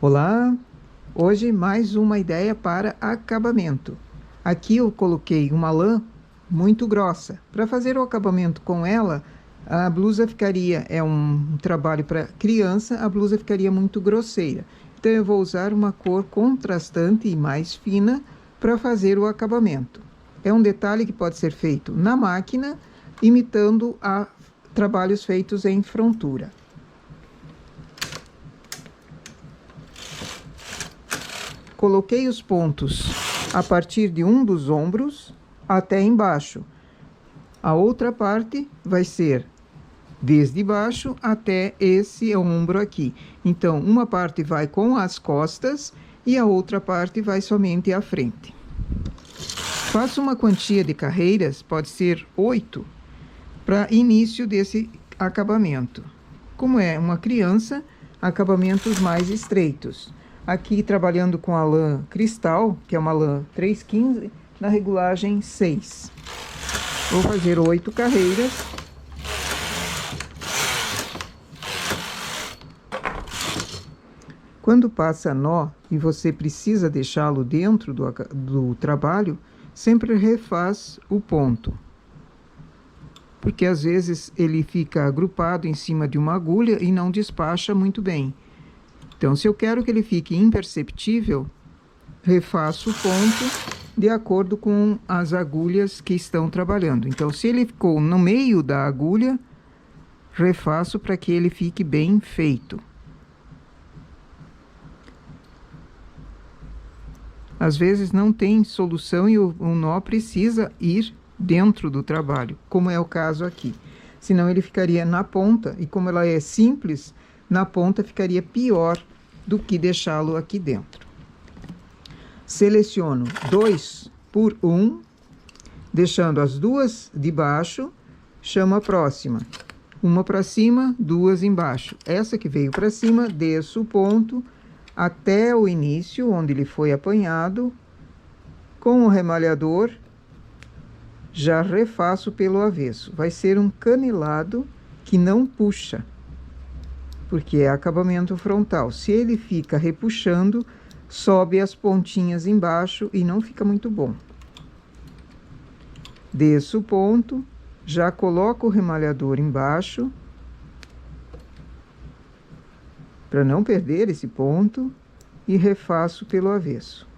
Olá, hoje mais uma ideia para acabamento. Aqui eu coloquei uma lã muito grossa. Para fazer o acabamento com ela, a blusa ficaria, é um trabalho para criança, a blusa ficaria muito grosseira. Então eu vou usar uma cor contrastante e mais fina para fazer o acabamento. É um detalhe que pode ser feito na máquina, imitando trabalhos feitos em frontura. Coloquei os pontos a partir de um dos ombros até embaixo. A outra parte vai ser desde baixo até esse ombro aqui. Então, uma parte vai com as costas e a outra parte vai somente à frente. Faço uma quantia de carreiras, pode ser 8, para início desse acabamento. Como é uma criança, acabamentos mais estreitos. Aqui trabalhando com a lã cristal, que é uma lã 315, na regulagem 6. Vou fazer 8 carreiras. Quando passa nó e você precisa deixá-lo dentro do trabalho, sempre refaz o ponto. Porque às vezes ele fica agrupado em cima de uma agulha e não despacha muito bem. Então, se eu quero que ele fique imperceptível, refaço o ponto de acordo com as agulhas que estão trabalhando. Então, se ele ficou no meio da agulha, refaço para que ele fique bem feito. Às vezes não tem solução e o nó precisa ir dentro do trabalho, como é o caso aqui. Senão ele ficaria na ponta, e como ela é simples, na ponta ficaria pior do que deixá-lo aqui dentro. Seleciono 2 por 1, deixando as duas de baixo, chamo a próxima. Uma para cima, duas embaixo. Essa que veio para cima, desço o ponto até o início, onde ele foi apanhado. Com o remalhador, já refaço pelo avesso. Vai ser um canelado que não puxa, porque é acabamento frontal. Se ele fica repuxando, sobe as pontinhas embaixo e não fica muito bom. Desço o ponto, já coloco o remalhador embaixo, para não perder esse ponto, e refaço pelo avesso.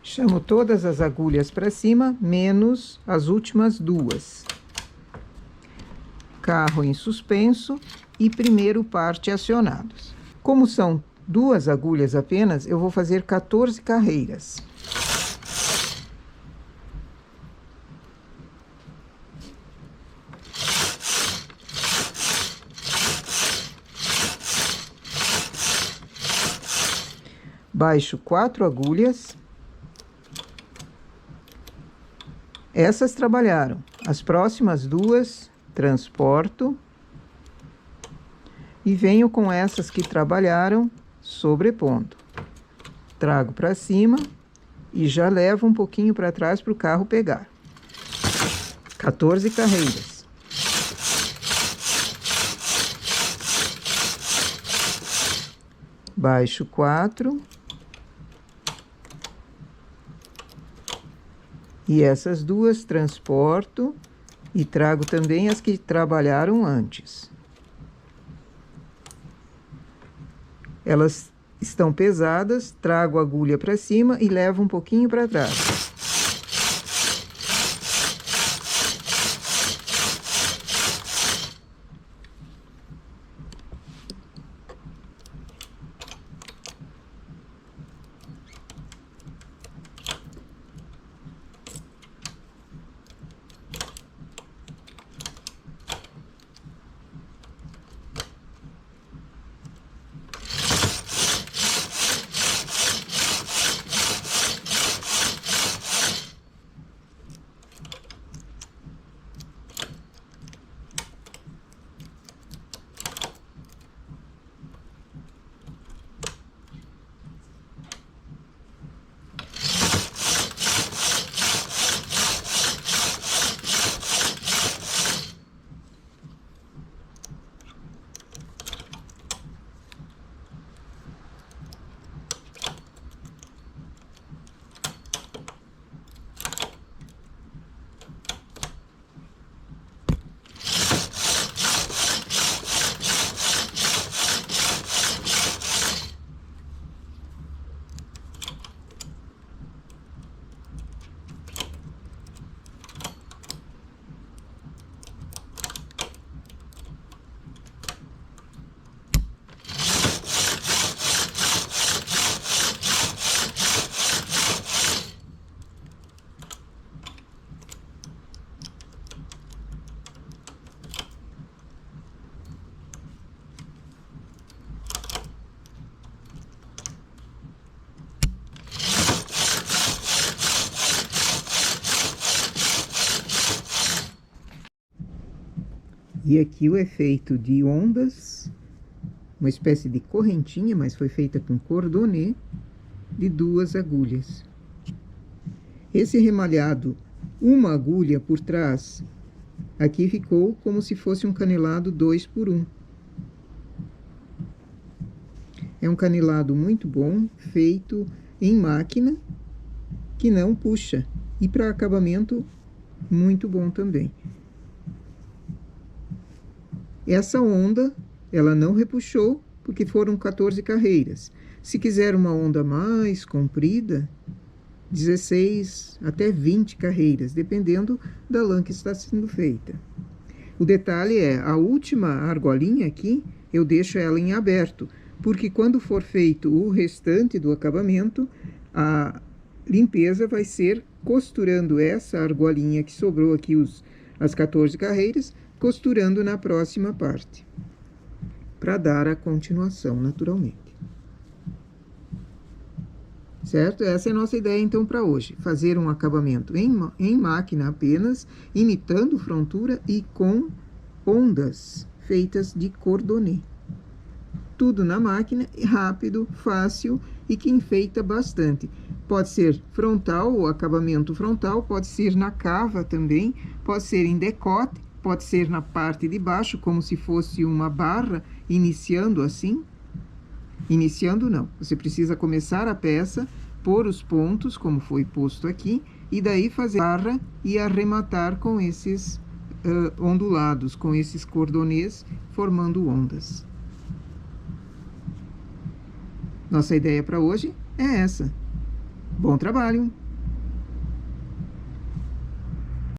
Chamo todas as agulhas para cima, menos as últimas duas. Carro em suspenso e primeiro parte acionados. Como são duas agulhas apenas, eu vou fazer 14 carreiras. Baixo 4 agulhas. Essas trabalharam. As próximas duas, transporto. E venho com essas que trabalharam, sobrepondo. Trago para cima e já levo um pouquinho para trás para o carro pegar. 14 carreiras. Baixo 4. E essas duas transporto e trago também as que trabalharam antes. Elas estão pesadas, trago a agulha para cima e levo um pouquinho para trás. E aqui o efeito de ondas, uma espécie de correntinha, mas foi feita com cordonê de 2 agulhas. Esse remalhado, uma agulha por trás, aqui ficou como se fosse um canelado 2 por 1. É um canelado muito bom, feito em máquina, que não puxa. E para acabamento, muito bom também. Essa onda, ela não repuxou, porque foram 14 carreiras. Se quiser uma onda mais comprida, 16 até 20 carreiras, dependendo da lã que está sendo feita. O detalhe é, a última argolinha aqui, eu deixo ela em aberto, porque quando for feito o restante do acabamento, a limpeza vai ser costurando essa argolinha que sobrou aqui, as 14 carreiras, costurando na próxima parte, para dar a continuação, naturalmente. Certo? Essa é a nossa ideia, então, para hoje. Fazer um acabamento em máquina apenas, imitando frontura e com ondas feitas de cordonê. Tudo na máquina, rápido, fácil e que enfeita bastante. Pode ser frontal, o acabamento frontal, pode ser na cava também, pode ser em decote, pode ser na parte de baixo, como se fosse uma barra, iniciando assim. Iniciando não, você precisa começar a peça, pôr os pontos, como foi posto aqui, e daí fazer a barra e arrematar com esses ondulados, com esses cordonês, formando ondas. Nossa ideia para hoje é essa. Bom trabalho!